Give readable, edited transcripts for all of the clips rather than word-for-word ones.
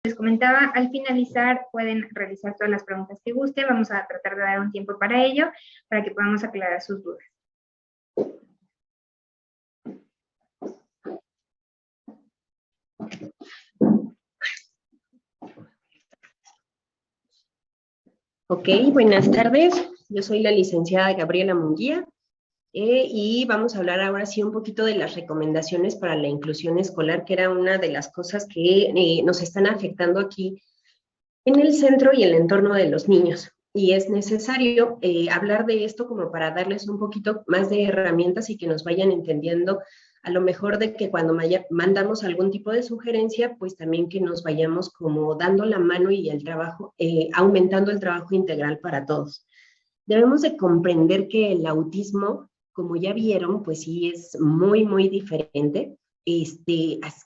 Les comentaba, al finalizar pueden realizar todas las preguntas que guste. Vamos a tratar de dar un tiempo para ello, para que podamos aclarar sus dudas. Ok, buenas tardes. Yo soy la licenciada Gabriela Munguía y vamos a hablar ahora sí un poquito de las recomendaciones para la inclusión escolar, que era una de las cosas que nos están afectando aquí en el centro y el entorno de los niños. Y es necesario hablar de esto como para darles un poquito más de herramientas y que nos vayan entendiendo, a lo mejor de que cuando mandamos algún tipo de sugerencia, pues también que nos vayamos como dando la mano y el trabajo, aumentando el trabajo integral para todos. Debemos de comprender que el autismo, como ya vieron, pues sí es muy, muy diferente. Es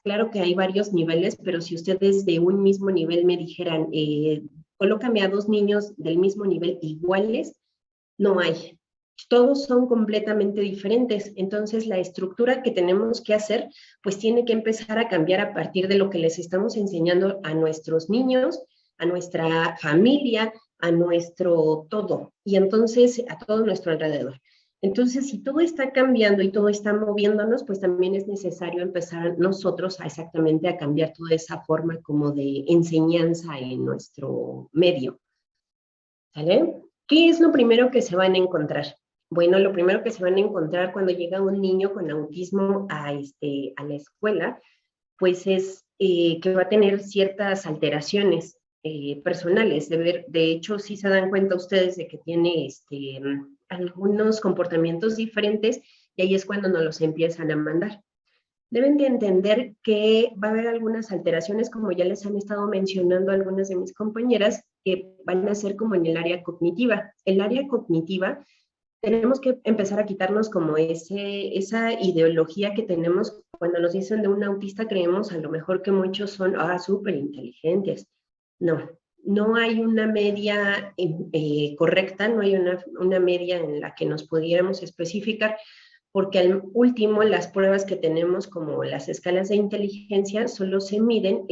claro que hay varios niveles, pero si ustedes de un mismo nivel me dijeran, colócame a dos niños del mismo nivel iguales, no hay. Todos son completamente diferentes. Entonces, la estructura que tenemos que hacer, pues tiene que empezar a cambiar a partir de lo que les estamos enseñando a nuestros niños, a nuestra familia, a nuestro todo, y entonces a todo nuestro alrededor. Entonces, si todo está cambiando y todo está moviéndonos, pues también es necesario empezar nosotros exactamente a cambiar toda esa forma como de enseñanza en nuestro medio. ¿Sale? ¿Qué es lo primero que se van a encontrar? Bueno, lo primero que se van a encontrar cuando llega un niño con autismo a la escuela, pues es que va a tener ciertas alteraciones personales. De hecho, sí se dan cuenta ustedes de que tiene algunos comportamientos diferentes y ahí es cuando nos los empiezan a mandar. Deben de entender que va a haber algunas alteraciones, como ya les han estado mencionando algunas de mis compañeras, que van a ser como en el área cognitiva. El área cognitiva, tenemos que empezar a quitarnos como esa ideología que tenemos cuando nos dicen de un autista, creemos a lo mejor que muchos son súper inteligentes. No, no hay una media correcta, no hay una media en la que nos pudiéramos especificar, porque al último las pruebas que tenemos como las escalas de inteligencia solo se miden,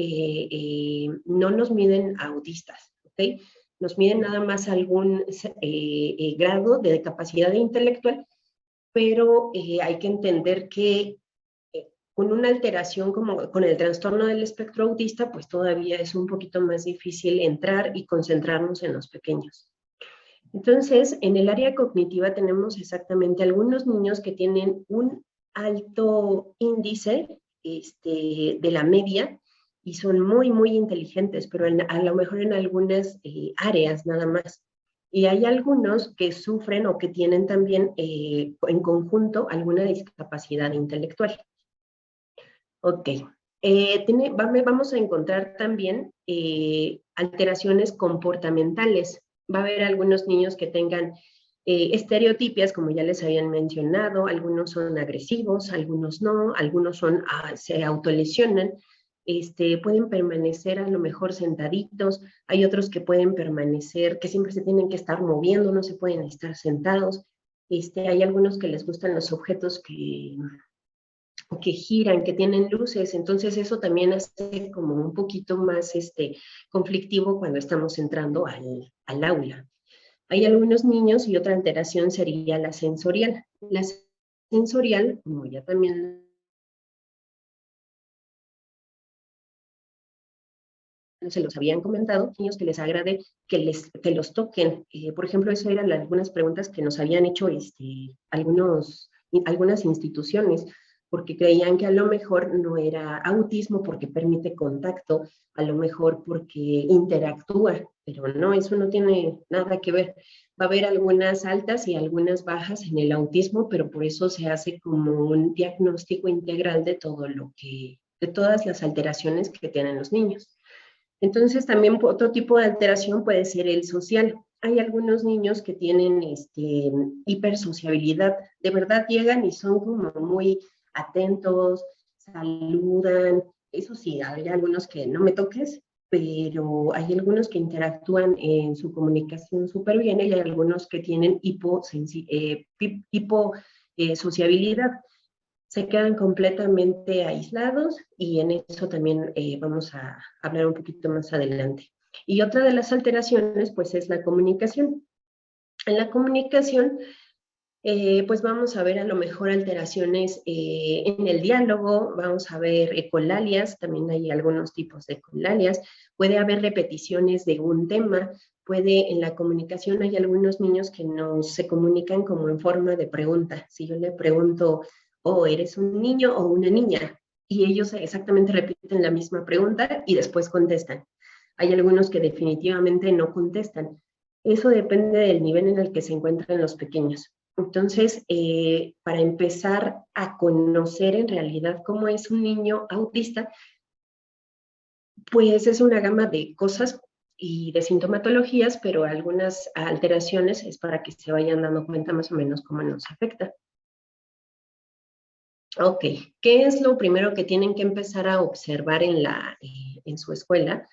no nos miden a autistas, ¿ok? Nos miden nada más algún grado de capacidad intelectual, pero hay que entender que con una alteración como con el trastorno del espectro autista, pues todavía es un poquito más difícil entrar y concentrarnos en los pequeños. Entonces, en el área cognitiva tenemos exactamente algunos niños que tienen un alto índice de la media y son muy, muy inteligentes, pero a lo mejor en algunas áreas nada más. Y hay algunos que sufren o que tienen también en conjunto alguna discapacidad intelectual. Ok. Vamos a encontrar también alteraciones comportamentales. Va a haber algunos niños que tengan estereotipias, como ya les habían mencionado, algunos son agresivos, algunos no, algunos se autolesionan, pueden permanecer a lo mejor sentaditos, hay otros que pueden permanecer, que siempre se tienen que estar moviendo, no se pueden estar sentados, hay algunos que les gustan los objetos que giran, que tienen luces, entonces eso también hace como un poquito más conflictivo cuando estamos entrando al aula. Hay algunos niños y otra alteración sería la sensorial. La sensorial, como ya también se los habían comentado, niños que les agrade que los toquen. Por ejemplo, eso eran algunas preguntas que nos habían hecho algunas instituciones, porque creían que a lo mejor no era autismo porque permite contacto, a lo mejor porque interactúa, pero no, eso no tiene nada que ver. Va a haber algunas altas y algunas bajas en el autismo, pero por eso se hace como un diagnóstico integral de de todas las alteraciones que tienen los niños. Entonces, también otro tipo de alteración puede ser el social. Hay algunos niños que tienen hipersociabilidad. De verdad llegan y son como muy atentos, saludan. Eso sí, hay algunos que no me toques, pero hay algunos que interactúan en su comunicación súper bien y hay algunos que tienen hiposociabilidad. se quedan completamente aislados y en eso también vamos a hablar un poquito más adelante. Y otra de las alteraciones, pues, es la comunicación. En la comunicación, pues vamos a ver a lo mejor alteraciones en el diálogo, vamos a ver ecolalias, también hay algunos tipos de ecolalias, puede haber repeticiones de un tema, en la comunicación hay algunos niños que no se comunican como en forma de pregunta. Si yo le pregunto, oh, ¿eres un niño o una niña? Y ellos exactamente repiten la misma pregunta y después contestan. Hay algunos que definitivamente no contestan. Eso depende del nivel en el que se encuentran los pequeños. Entonces, para empezar a conocer en realidad cómo es un niño autista, pues es una gama de cosas y de sintomatologías, pero algunas alteraciones es para que se vayan dando cuenta más o menos cómo nos afecta. Ok, ¿qué es lo primero que tienen que empezar a observar en su escuela?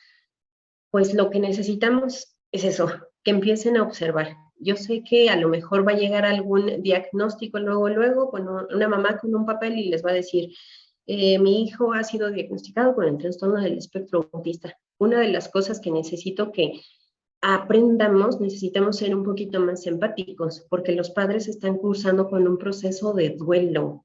Pues lo que necesitamos es eso, que empiecen a observar. Yo sé que a lo mejor va a llegar algún diagnóstico luego, con una mamá con un papel y les va a decir, mi hijo ha sido diagnosticado con el trastorno del espectro autista. Una de las cosas que necesito que aprendamos, necesitamos ser un poquito más empáticos, porque los padres están cursando con un proceso de duelo,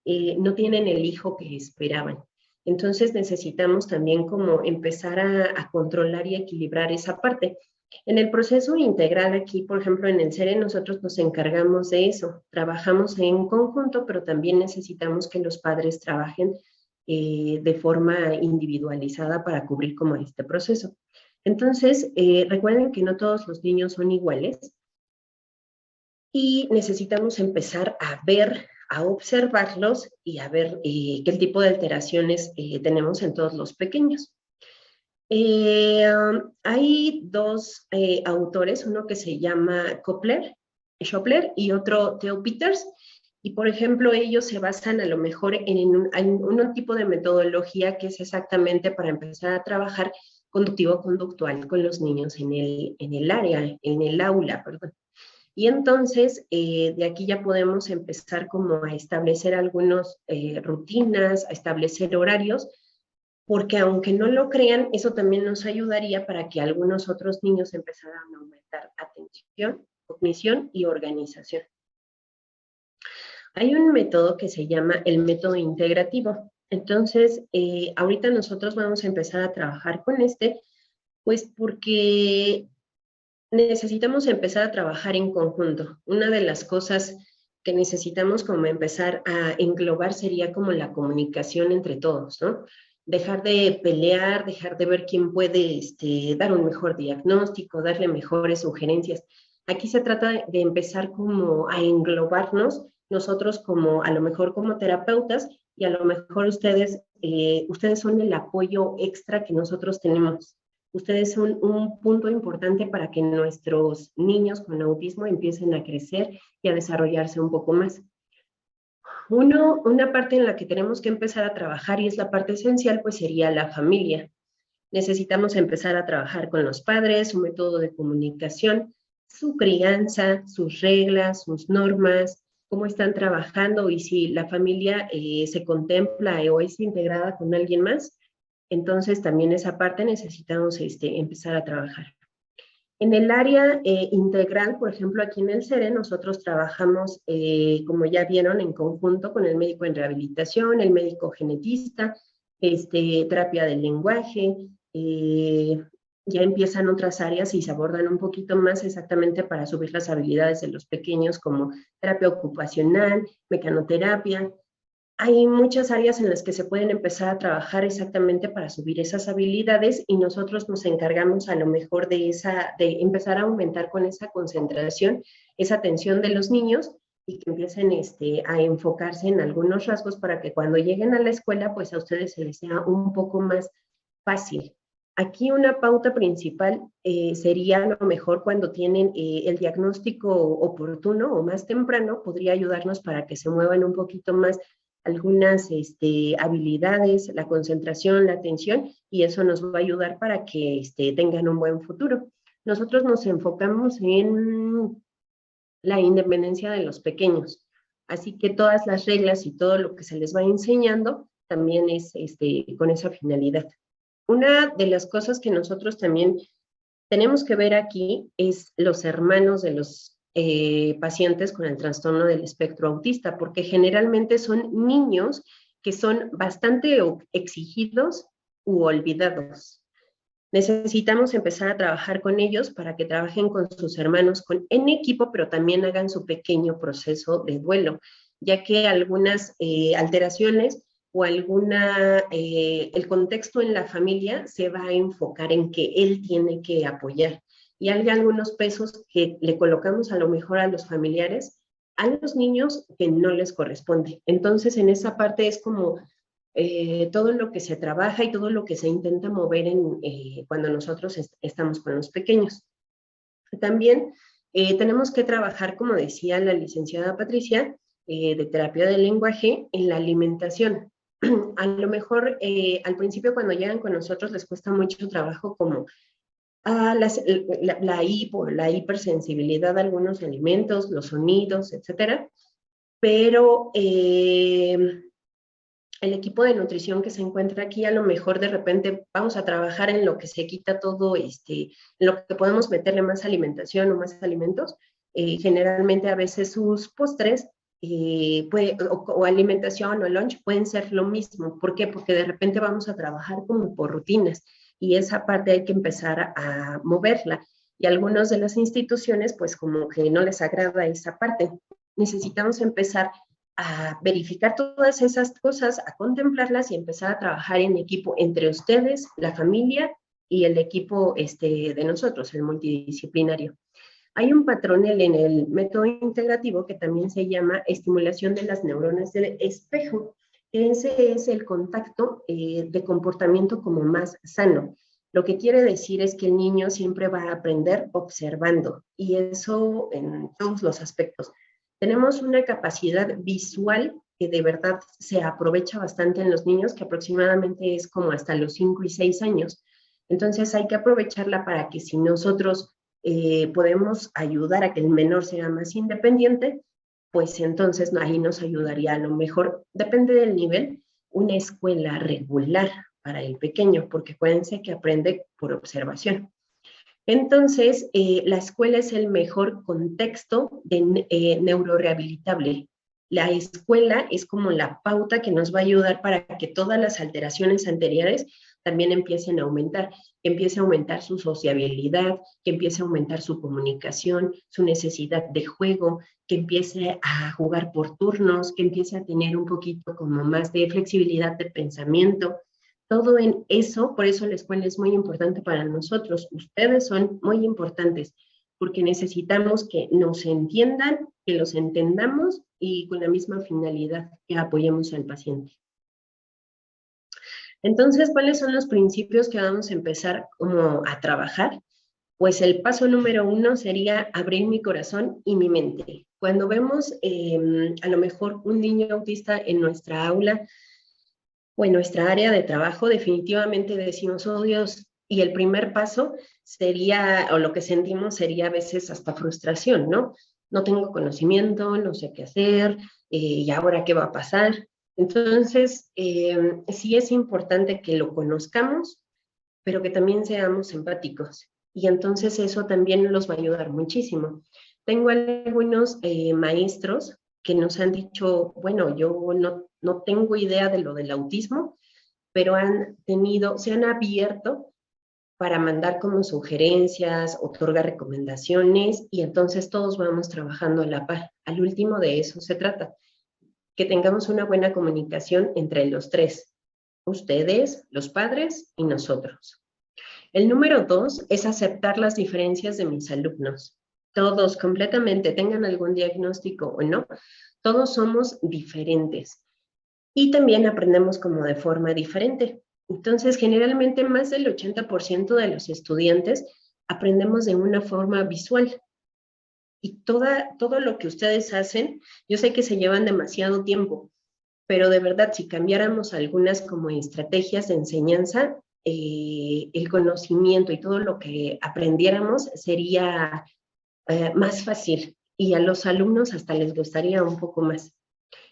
no tienen el hijo que esperaban. Entonces necesitamos también como empezar a controlar y equilibrar esa parte. En el proceso integral aquí, por ejemplo, en el CERE nosotros nos encargamos de eso. Trabajamos en conjunto, pero también necesitamos que los padres trabajen de forma individualizada para cubrir como este proceso. Entonces, recuerden que no todos los niños son iguales y necesitamos empezar a ver, a observarlos y a ver qué tipo de alteraciones tenemos en todos los pequeños. Hay dos autores, uno que se llama Schopler y otro Theo Peters, y por ejemplo ellos se basan a lo mejor en un tipo de metodología que es exactamente para empezar a trabajar conductivo-conductual con los niños en el aula, perdón. Y entonces, de aquí ya podemos empezar como a establecer algunas rutinas, a establecer horarios, porque aunque no lo crean, eso también nos ayudaría para que algunos otros niños empezaran a aumentar atención, cognición y organización. Hay un método que se llama el método integrativo. Entonces, ahorita nosotros vamos a empezar a trabajar con pues porque necesitamos empezar a trabajar en conjunto. Una de las cosas que necesitamos como empezar a englobar sería como la comunicación entre todos, ¿no? Dejar de pelear, dejar de ver quién puede dar un mejor diagnóstico, darle mejores sugerencias. Aquí se trata de empezar como a englobarnos nosotros como, a lo mejor como terapeutas, y a lo mejor ustedes son el apoyo extra que nosotros tenemos. Ustedes son un punto importante para que nuestros niños con autismo empiecen a crecer y a desarrollarse un poco más. Una parte en la que tenemos que empezar a trabajar, y es la parte esencial, pues sería la familia. Necesitamos empezar a trabajar con los padres, su método de comunicación, su crianza, sus reglas, sus normas, cómo están trabajando y si la familia se contempla o es integrada con alguien más. Entonces, también esa parte necesitamos empezar a trabajar. En el área integral, por ejemplo, aquí en el CERE, nosotros trabajamos, como ya vieron, en conjunto con el médico en rehabilitación, el médico genetista, terapia del lenguaje, ya empiezan otras áreas y se abordan un poquito más exactamente para subir las habilidades de los pequeños, como terapia ocupacional, mecanoterapia. Hay muchas áreas en las que se pueden empezar a trabajar exactamente para subir esas habilidades y nosotros nos encargamos a lo mejor de empezar a aumentar con esa concentración, esa atención de los niños y que empiecen a enfocarse en algunos rasgos para que cuando lleguen a la escuela, pues a ustedes se les sea un poco más fácil. Aquí una pauta principal sería a lo mejor cuando tienen el diagnóstico oportuno o más temprano, podría ayudarnos para que se muevan un poquito más algunas habilidades, la concentración, la atención, y eso nos va a ayudar para que tengan un buen futuro. Nosotros nos enfocamos en la independencia de los pequeños. Así que todas las reglas y todo lo que se les va enseñando también es con esa finalidad. Una de las cosas que nosotros también tenemos que ver aquí es los hermanos de los pacientes con el trastorno del espectro autista, porque generalmente son niños que son bastante exigidos u olvidados. Necesitamos empezar a trabajar con ellos para que trabajen con sus hermanos en equipo, pero también hagan su pequeño proceso de duelo, ya que algunas alteraciones o el contexto en la familia se va a enfocar en que él tiene que apoyar. Y hay algunos pesos que le colocamos a lo mejor a los familiares, a los niños que no les corresponde. Entonces, en esa parte es como todo lo que se trabaja y todo lo que se intenta mover cuando nosotros estamos con los pequeños. También tenemos que trabajar, como decía la licenciada Patricia, de terapia del lenguaje en la alimentación. A lo mejor al principio cuando llegan con nosotros les cuesta mucho trabajo como la hipersensibilidad a algunos alimentos, los sonidos, etcétera, pero el equipo de nutrición que se encuentra aquí, a lo mejor de repente vamos a trabajar en lo que se quita todo, en lo que podemos meterle más alimentación o más alimentos. Generalmente a veces sus postres o alimentación o lunch pueden ser lo mismo. ¿Por qué? Porque de repente vamos a trabajar como por rutinas y esa parte hay que empezar a moverla. Y algunas de las instituciones pues como que no les agrada esa parte. Necesitamos empezar a verificar todas esas cosas, a contemplarlas y empezar a trabajar en equipo entre ustedes, la familia y el equipo de nosotros, el multidisciplinario. Hay un patrón en el método integrativo que también se llama estimulación de las neuronas del espejo. Ese es el contacto de comportamiento como más sano. Lo que quiere decir es que el niño siempre va a aprender observando, y eso en todos los aspectos. Tenemos una capacidad visual que de verdad se aprovecha bastante en los niños, que aproximadamente es como hasta los 5 y 6 años. Entonces hay que aprovecharla para que si nosotros podemos ayudar a que el menor sea más independiente, pues entonces ahí nos ayudaría a lo mejor, depende del nivel, una escuela regular para el pequeño, porque acuérdense que aprende por observación. Entonces, la escuela es el mejor contexto neurorehabilitable. La escuela es como la pauta que nos va a ayudar para que todas las alteraciones anteriores también empiecen a aumentar, que empiece a aumentar su sociabilidad, que empiece a aumentar su comunicación, su necesidad de juego, que empiece a jugar por turnos, que empiece a tener un poquito como más de flexibilidad de pensamiento. Todo en eso, por eso la escuela es muy importante para nosotros. Ustedes son muy importantes porque necesitamos que nos entiendan, que los entendamos y con la misma finalidad que apoyemos al paciente. Entonces, ¿cuáles son los principios que vamos a empezar como a trabajar? Pues el paso número 1 sería abrir mi corazón y mi mente. Cuando vemos a lo mejor un niño autista en nuestra aula, o en nuestra área de trabajo, definitivamente decimos, oh Dios, y el primer paso sería, o lo que sentimos sería a veces hasta frustración, ¿no? No tengo conocimiento, no sé qué hacer, y ahora qué va a pasar. Entonces, sí es importante que lo conozcamos, pero que también seamos empáticos. Y entonces eso también nos va a ayudar muchísimo. Tengo algunos maestros que nos han dicho, bueno, yo no tengo idea de lo del autismo, pero se han abierto para mandar como sugerencias, otorgar recomendaciones, y entonces todos vamos trabajando a la par. Al último de eso se trata, que tengamos una buena comunicación entre los tres, ustedes, los padres y nosotros. El número 2 es aceptar las diferencias de mis alumnos. Todos completamente, tengan algún diagnóstico o no, todos somos diferentes y también aprendemos como de forma diferente. Entonces, generalmente más del 80% de los estudiantes aprendemos de una forma visual. Y todo lo que ustedes hacen, yo sé que se llevan demasiado tiempo, pero de verdad, si cambiáramos algunas como estrategias de enseñanza, el conocimiento y todo lo que aprendiéramos sería más fácil. y a los alumnos hasta les gustaría un poco más.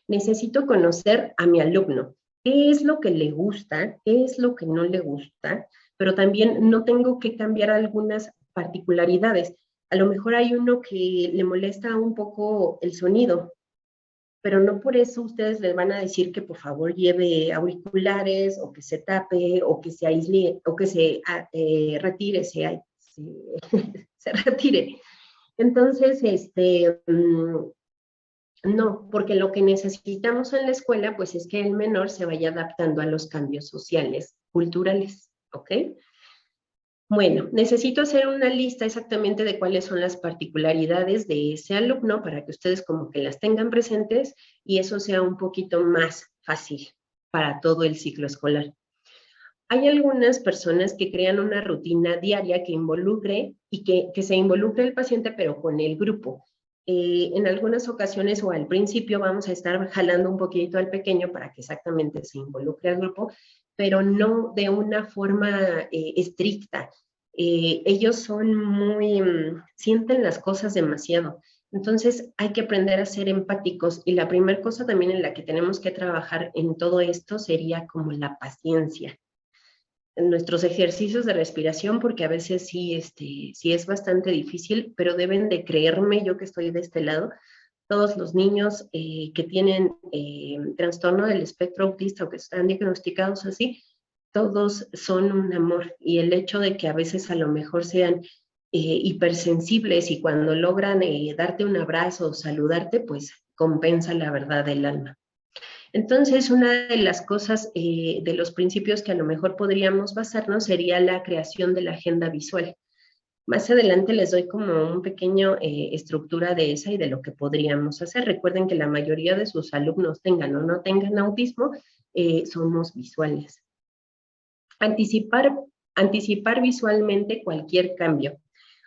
Necesito conocer a mi alumno. ¿Qué es lo que le gusta? ¿Qué es lo que no le gusta? Pero también no tengo que cambiar algunas particularidades. A lo mejor hay uno que le molesta un poco el sonido, pero no por eso ustedes les van a decir que por favor lleve auriculares o que se tape o que se aísle o que se retire, se retire. Entonces, no, porque lo que necesitamos en la escuela, pues es que el menor se vaya adaptando a los cambios sociales, culturales, ¿ok? Bueno, necesito hacer una lista exactamente de cuáles son las particularidades de ese alumno para que ustedes como que las tengan presentes y eso sea un poquito más fácil para todo el ciclo escolar. Hay algunas personas que crean una rutina diaria que involucre y que se involucre el paciente, pero con el grupo. En algunas ocasiones o al principio vamos a estar jalando un poquito al pequeño para que exactamente se involucre al grupo, pero no de una forma estricta. Ellos son muy, sienten las cosas demasiado. Entonces hay que aprender a ser empáticos y la primera cosa también en la que tenemos que trabajar en todo esto sería como la paciencia. En nuestros ejercicios de respiración, porque a veces sí es bastante difícil, pero deben de creerme, yo que estoy de este lado, todos los niños que tienen trastorno del espectro autista o que están diagnosticados así, todos son un amor. Y el hecho de que a veces a lo mejor sean hipersensibles y cuando logran darte un abrazo o saludarte, pues compensa la verdad del alma. Entonces, una de las cosas, de los principios que a lo mejor podríamos basarnos sería la creación de la agenda visual. Más adelante les doy como un pequeño estructura de esa y de lo que podríamos hacer. Recuerden que la mayoría de sus alumnos tengan o no tengan autismo, somos visuales. Anticipar visualmente cualquier cambio.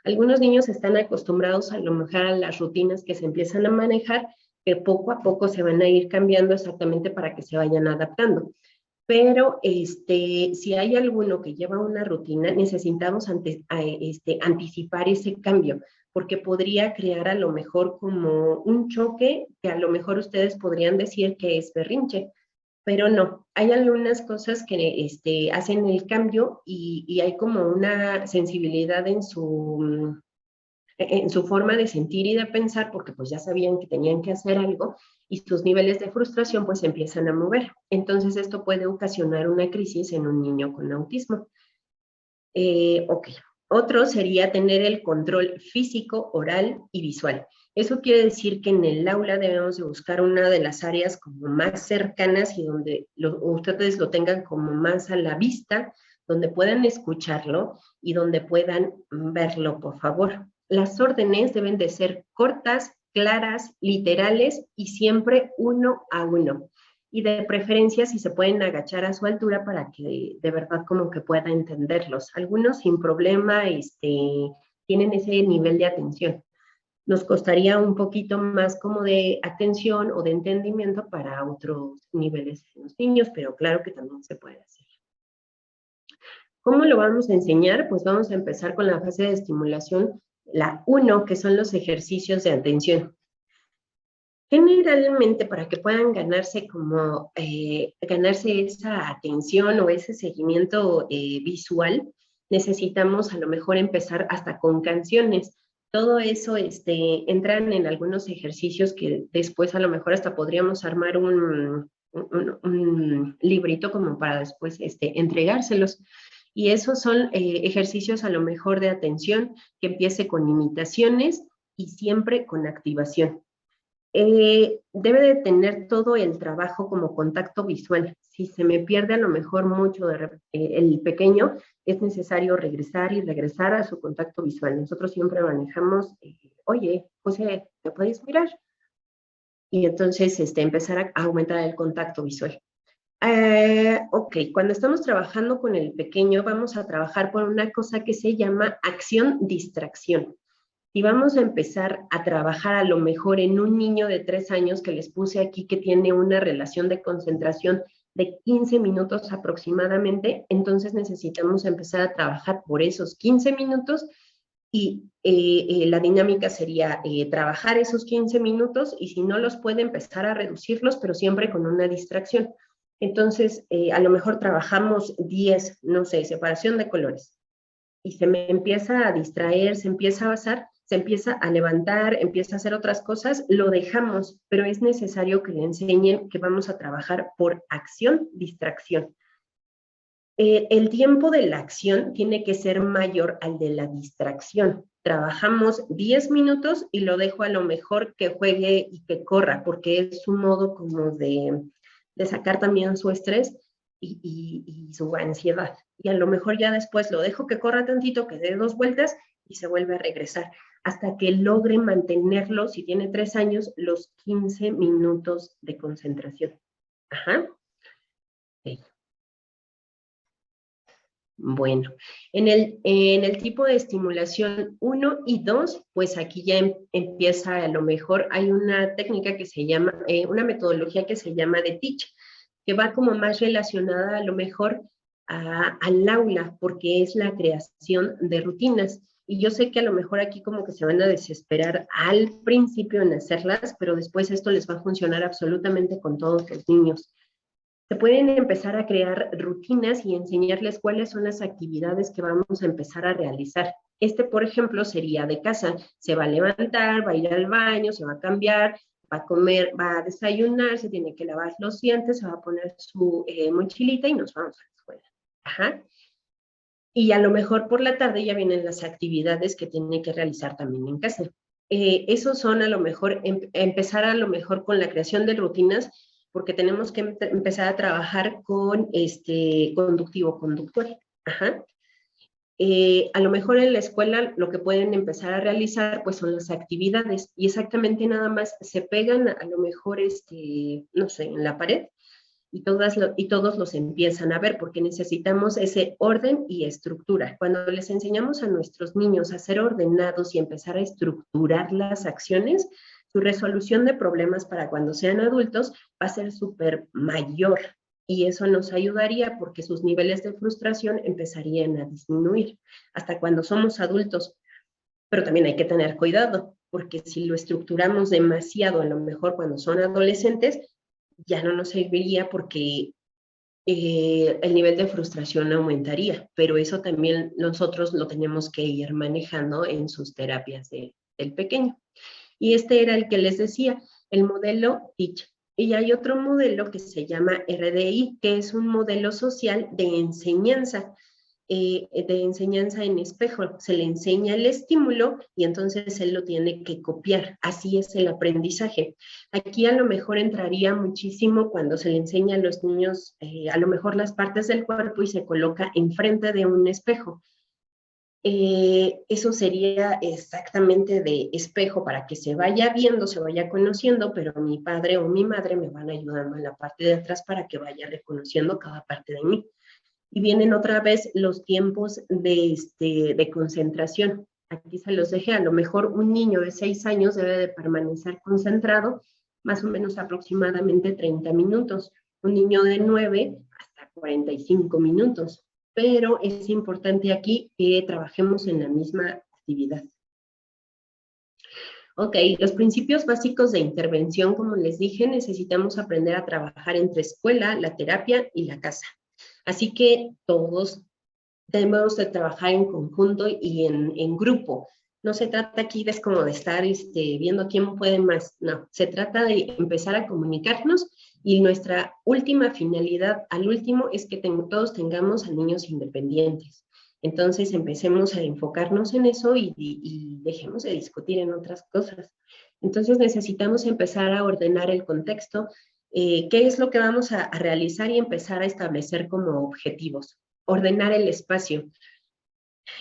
Algunos niños están acostumbrados a lo mejor a las rutinas que se empiezan a manejar, que poco a poco se van a ir cambiando exactamente para que se vayan adaptando. Pero si hay alguno que lleva una rutina, necesitamos anticipar ese cambio, porque podría crear a lo mejor como un choque que a lo mejor ustedes podrían decir que es berrinche, pero no, hay algunas cosas que hacen el cambio y hay como una sensibilidad en su forma de sentir y de pensar, porque pues ya sabían que tenían que hacer algo y sus niveles de frustración pues empiezan a mover. Entonces esto puede ocasionar una crisis en un niño con autismo. Ok, otro sería tener el control físico, oral y visual. Eso quiere decir que en el aula debemos de buscar una de las áreas como más cercanas y donde ustedes lo tengan como más a la vista, donde puedan escucharlo y donde puedan verlo, por favor. Las órdenes deben de ser cortas, claras, literales y siempre uno a uno. Y de preferencia si se pueden agachar a su altura para que de verdad como que pueda entenderlos. Algunos sin problema tienen ese nivel de atención. Nos costaría un poquito más como de atención o de entendimiento para otros niveles en los niños, pero claro que también se puede hacer. ¿Cómo lo vamos a enseñar? Pues vamos a empezar con la fase de estimulación, la 1, que son los ejercicios de atención. Generalmente, para que puedan ganarse esa atención o ese seguimiento visual, necesitamos a lo mejor empezar hasta con canciones. Todo eso entran en algunos ejercicios que después a lo mejor hasta podríamos armar un librito como para después entregárselos. Y esos son ejercicios a lo mejor de atención que empiece con imitaciones y siempre con activación. Debe de tener todo el trabajo como contacto visual. Si se me pierde a lo mejor mucho el pequeño, es necesario regresar y regresar a su contacto visual. Nosotros siempre manejamos, oye, José, ¿me puedes mirar? Y entonces empezar a aumentar el contacto visual. Ok, cuando estamos trabajando con el pequeño, vamos a trabajar por una cosa que se llama acción-distracción. Y vamos a empezar a trabajar a lo mejor en un niño de 3 años que les puse aquí que tiene una relación de concentración de 15 minutos aproximadamente, entonces necesitamos empezar a trabajar por esos 15 minutos y la dinámica sería trabajar esos 15 minutos y si no los puede empezar a reducirlos, pero siempre con una distracción. Entonces, a lo mejor trabajamos 10, no sé, separación de colores y se me empieza a distraer, se empieza a basar, se empieza a levantar, empieza a hacer otras cosas, lo dejamos, pero es necesario que le enseñen que vamos a trabajar por acción, distracción. El tiempo de la acción tiene que ser mayor al de la distracción. Trabajamos 10 minutos y lo dejo a lo mejor que juegue y que corra, porque es un modo como de sacar también su estrés y su ansiedad. Y a lo mejor ya después lo dejo que corra tantito, que dé 2 vueltas y se vuelve a regresar, hasta que logre mantenerlo, si tiene 3 años, los 15 minutos de concentración. Ajá. Okay. Bueno, en el tipo de estimulación 1 y 2, pues aquí ya empieza a lo mejor, hay una técnica que se llama, una metodología que se llama de Teach, que va como más relacionada a lo mejor al aula, porque es la creación de rutinas. Y yo sé que a lo mejor aquí como que se van a desesperar al principio en hacerlas, pero después esto les va a funcionar absolutamente con todos los niños. Se pueden empezar a crear rutinas y enseñarles cuáles son las actividades que vamos a empezar a realizar. Por ejemplo, sería de casa. Se va a levantar, va a ir al baño, se va a cambiar, va a comer, va a desayunar, se tiene que lavar los dientes, se va a poner su mochilita y nos vamos a la escuela. Ajá. Y a lo mejor por la tarde ya vienen las actividades que tiene que realizar también en casa. Esos son a lo mejor, empezar a lo mejor con la creación de rutinas, porque tenemos que empezar a trabajar con conductivo-conductual. Ajá. A lo mejor en la escuela lo que pueden empezar a realizar pues son las actividades y exactamente nada más se pegan a lo mejor, no sé, en la pared y todos los empiezan a ver porque necesitamos ese orden y estructura. Cuando les enseñamos a nuestros niños a ser ordenados y empezar a estructurar las acciones, su resolución de problemas para cuando sean adultos va a ser súper mayor y eso nos ayudaría porque sus niveles de frustración empezarían a disminuir hasta cuando somos adultos. Pero también hay que tener cuidado porque si lo estructuramos demasiado, a lo mejor cuando son adolescentes, ya no nos serviría porque el nivel de frustración aumentaría, pero eso también nosotros lo tenemos que ir manejando en sus terapias del pequeño. Y este era el que les decía, el modelo Teach. Y hay otro modelo que se llama RDI, que es un modelo social de enseñanza en espejo. Se le enseña el estímulo y entonces él lo tiene que copiar. Así es el aprendizaje. Aquí a lo mejor entraría muchísimo cuando se le enseña a los niños a lo mejor las partes del cuerpo y se coloca enfrente de un espejo. Eso sería exactamente de espejo para que se vaya viendo, se vaya conociendo, pero mi padre o mi madre me van ayudando en la parte de atrás para que vaya reconociendo cada parte de mí. Y vienen otra vez los tiempos de concentración. Aquí se los dejé, a lo mejor un niño de 6 años debe de permanecer concentrado más o menos aproximadamente 30 minutos. Un niño de 9 hasta 45 minutos. Pero es importante aquí que trabajemos en la misma actividad. Ok, los principios básicos de intervención, como les dije, necesitamos aprender a trabajar entre escuela, la terapia y la casa. Así que todos debemos de trabajar en conjunto y en grupo. No se trata aquí de como de estar viendo quién puede más, no, se trata de empezar a comunicarnos y nuestra última finalidad al último es que todos tengamos a niños independientes. Entonces empecemos a enfocarnos en eso y dejemos de discutir en otras cosas. Entonces necesitamos empezar a ordenar el contexto, qué es lo que vamos a realizar y empezar a establecer como objetivos. Ordenar el espacio.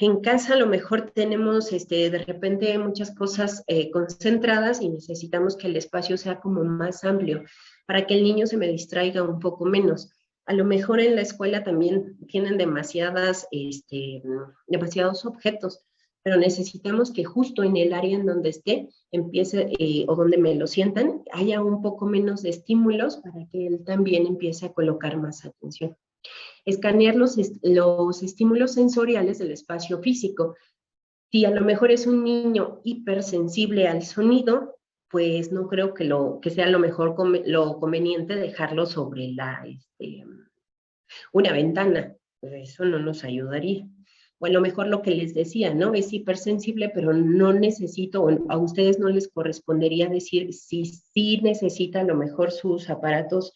En casa a lo mejor tenemos de repente muchas cosas concentradas y necesitamos que el espacio sea como más amplio para que el niño se me distraiga un poco menos. A lo mejor en la escuela también tienen demasiados objetos, pero necesitamos que justo en el área en donde esté, empiece o donde me lo sientan, haya un poco menos de estímulos para que él también empiece a colocar más atención. Escanear los estímulos sensoriales del espacio físico. Si a lo mejor es un niño hipersensible al sonido, pues no creo que sea lo mejor, lo conveniente dejarlo sobre una ventana. Pues eso no nos ayudaría. O a lo mejor lo que les decía, ¿no? Es hipersensible, pero no necesito, o a ustedes no les correspondería decir si sí necesita a lo mejor sus aparatos,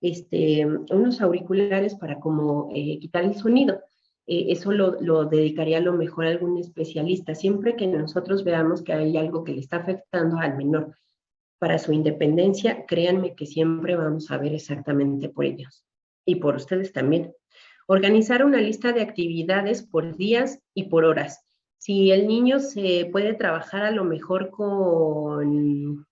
unos auriculares para como quitar el sonido. Eso lo dedicaría a lo mejor a algún especialista. Siempre que nosotros veamos que hay algo que le está afectando al menor para su independencia, créanme que siempre vamos a ver exactamente por ellos y por ustedes también. Organizar una lista de actividades por días y por horas. Si el niño se puede trabajar a lo mejor con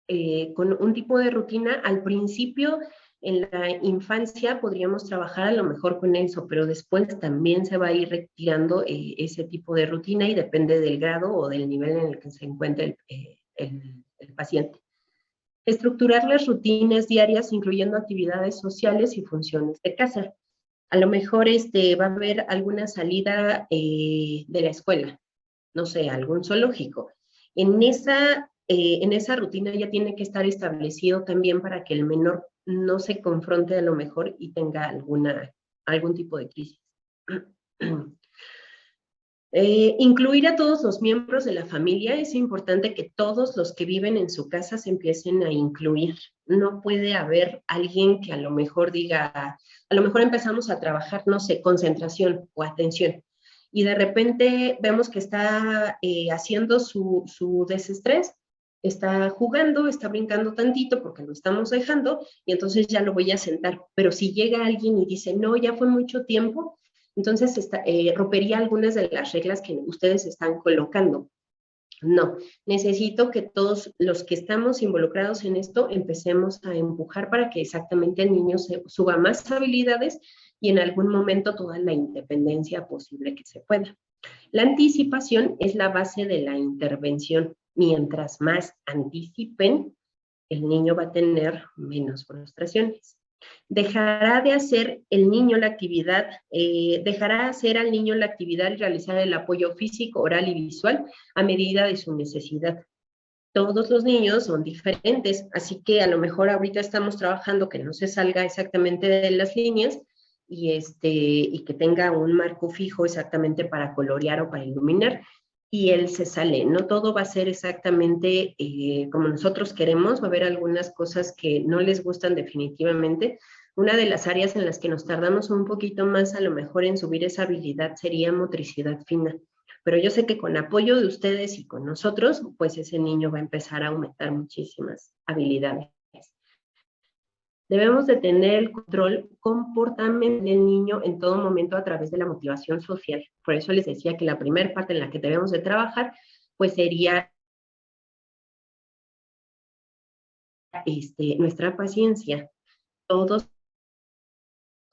un tipo de rutina, al principio en la infancia podríamos trabajar a lo mejor con eso, pero después también se va a ir retirando ese tipo de rutina y depende del grado o del nivel en el que se encuentre el paciente. Estructurar las rutinas diarias incluyendo actividades sociales y funciones de casa. A lo mejor va a haber alguna salida de la escuela, no sé, algún zoológico. En esa rutina ya tiene que estar establecido también para que el menor no se confronte a lo mejor y tenga algún tipo de crisis. Incluir a todos los miembros de la familia. Es importante que todos los que viven en su casa se empiecen a incluir. No puede haber alguien que a lo mejor diga, a lo mejor empezamos a trabajar, no sé, concentración o atención, y de repente vemos que está haciendo su desestrés, está jugando, está brincando tantito porque lo estamos dejando, y entonces ya lo voy a sentar. Pero si llega alguien y dice, no, ya fue mucho tiempo, entonces rompería algunas de las reglas que ustedes están colocando. No, necesito que todos los que estamos involucrados en esto empecemos a empujar para que exactamente el niño suba más habilidades y en algún momento toda la independencia posible que se pueda. La anticipación es la base de la intervención. Mientras más anticipen, el niño va a tener menos frustraciones. Dejará de hacer el niño la actividad, dejará hacer al niño la actividad y realizar el apoyo físico, oral y visual a medida de su necesidad. Todos los niños son diferentes, así que a lo mejor ahorita estamos trabajando que no se salga exactamente de las líneas y que tenga un marco fijo exactamente para colorear o para iluminar, y él se sale. No todo va a ser exactamente como nosotros queremos, va a haber algunas cosas que no les gustan definitivamente. Una de las áreas en las que nos tardamos un poquito más a lo mejor en subir esa habilidad sería motricidad fina. Pero yo sé que con apoyo de ustedes y con nosotros, pues ese niño va a empezar a aumentar muchísimas habilidades. Debemos de tener el control comportamental del niño en todo momento a través de la motivación social. Por eso les decía que la primera parte en la que debemos de trabajar, pues sería nuestra paciencia. Todos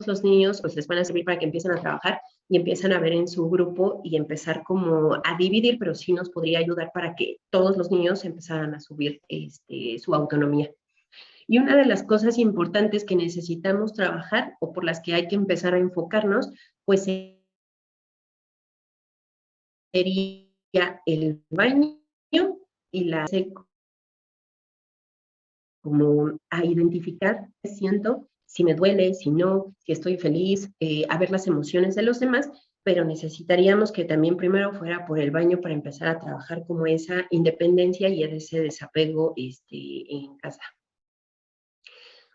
los niños pues les van a servir para que empiecen a trabajar y empiezan a ver en su grupo y empezar como a dividir, pero sí nos podría ayudar para que todos los niños empezaran a subir su autonomía. Y una de las cosas importantes que necesitamos trabajar o por las que hay que empezar a enfocarnos, pues sería el baño y como a identificar qué siento, si me duele, si no, si estoy feliz, a ver las emociones de los demás, pero necesitaríamos que también primero fuera por el baño para empezar a trabajar como esa independencia y ese desapego en casa.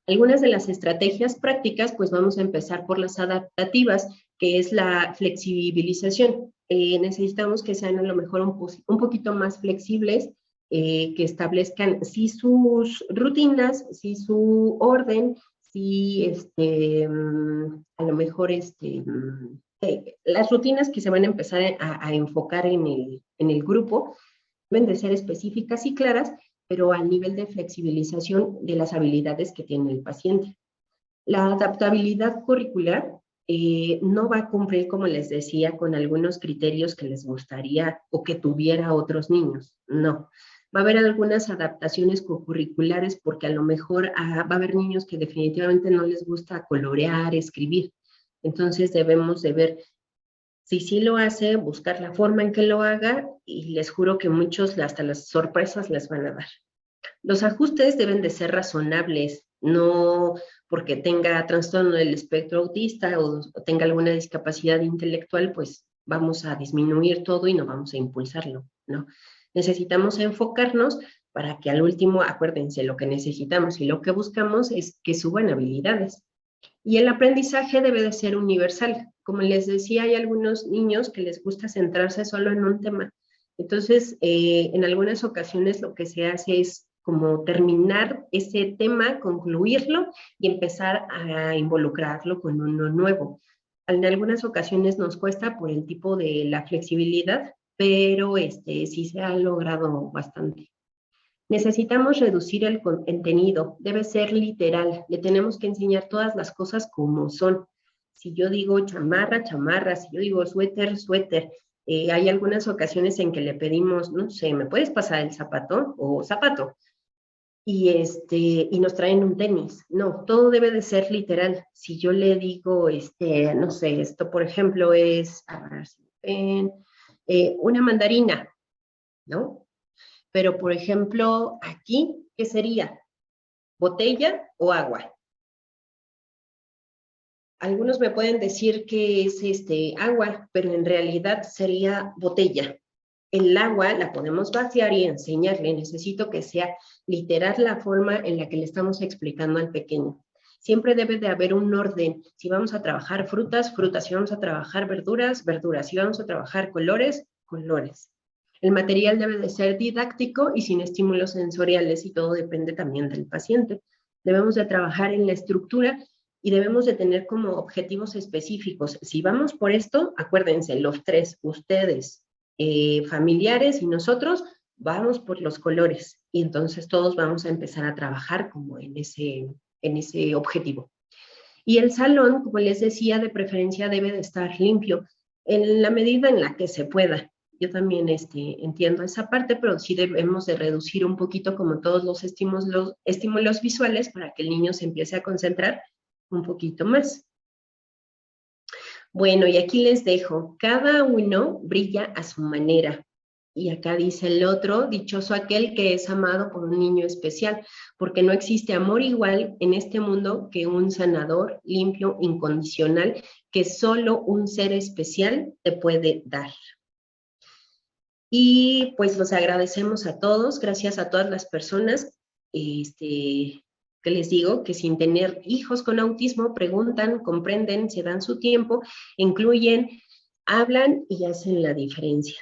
Algunas de las estrategias prácticas, pues vamos a empezar por las adaptativas, que es la flexibilización. Necesitamos que sean a lo mejor un poquito más flexibles, que establezcan sí sus rutinas, sí su orden, sí a lo mejor las rutinas que se van a empezar a enfocar en el grupo deben de ser específicas y claras, pero al nivel de flexibilización de las habilidades que tiene el paciente. La adaptabilidad curricular no va a cumplir, como les decía, con algunos criterios que les gustaría o que tuviera otros niños. No. Va a haber algunas adaptaciones curriculares porque a lo mejor va a haber niños que definitivamente no les gusta colorear, escribir. Entonces debemos de ver Si sí lo hace, buscar la forma en que lo haga y les juro que muchos hasta las sorpresas les van a dar. Los ajustes deben de ser razonables, no porque tenga trastorno del espectro autista o tenga alguna discapacidad intelectual, pues vamos a disminuir todo y no vamos a impulsarlo, ¿no? Necesitamos enfocarnos para que al último, acuérdense, lo que necesitamos y lo que buscamos es que suban habilidades. Y el aprendizaje debe de ser universal. Como les decía, hay algunos niños que les gusta centrarse solo en un tema. Entonces, en algunas ocasiones lo que se hace es como terminar ese tema, concluirlo y empezar a involucrarlo con uno nuevo. En algunas ocasiones nos cuesta por el tipo de la flexibilidad, pero sí se ha logrado bastante. Necesitamos reducir el contenido, debe ser literal, le tenemos que enseñar todas las cosas como son. Si yo digo chamarra, chamarra, si yo digo suéter, suéter. Hay algunas ocasiones en que le pedimos, no sé, ¿me puedes pasar el zapato? O zapato. Y nos traen un tenis. No, todo debe de ser literal. Si yo le digo, no sé, esto por ejemplo es, a ver, una mandarina, ¿no? Pero, por ejemplo, aquí, ¿qué sería? ¿Botella o agua? Algunos me pueden decir que es agua, pero en realidad sería botella. El agua la podemos vaciar y enseñarle. Necesito que sea literal la forma en la que le estamos explicando al pequeño. Siempre debe de haber un orden. Si vamos a trabajar frutas, frutas. Si vamos a trabajar verduras, verduras. Si vamos a trabajar colores, colores. El material debe de ser didáctico y sin estímulos sensoriales y todo depende también del paciente. Debemos de trabajar en la estructura y debemos de tener como objetivos específicos. Si vamos por esto, acuérdense, los tres, ustedes, familiares y nosotros, vamos por los colores y entonces todos vamos a empezar a trabajar como en ese objetivo. Y el salón, como les decía, de preferencia debe de estar limpio en la medida en la que se pueda. Yo también entiendo esa parte, pero sí debemos de reducir un poquito como todos los estímulos visuales para que el niño se empiece a concentrar un poquito más. Bueno, y aquí les dejo, cada uno brilla a su manera. Y acá dice el otro, dichoso aquel que es amado por un niño especial, porque no existe amor igual en este mundo que un sanador limpio, incondicional, que solo un ser especial te puede dar. Y pues los agradecemos a todos, gracias a todas las personas que les digo que sin tener hijos con autismo preguntan, comprenden, se dan su tiempo, incluyen, hablan y hacen la diferencia.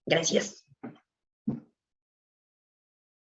Gracias.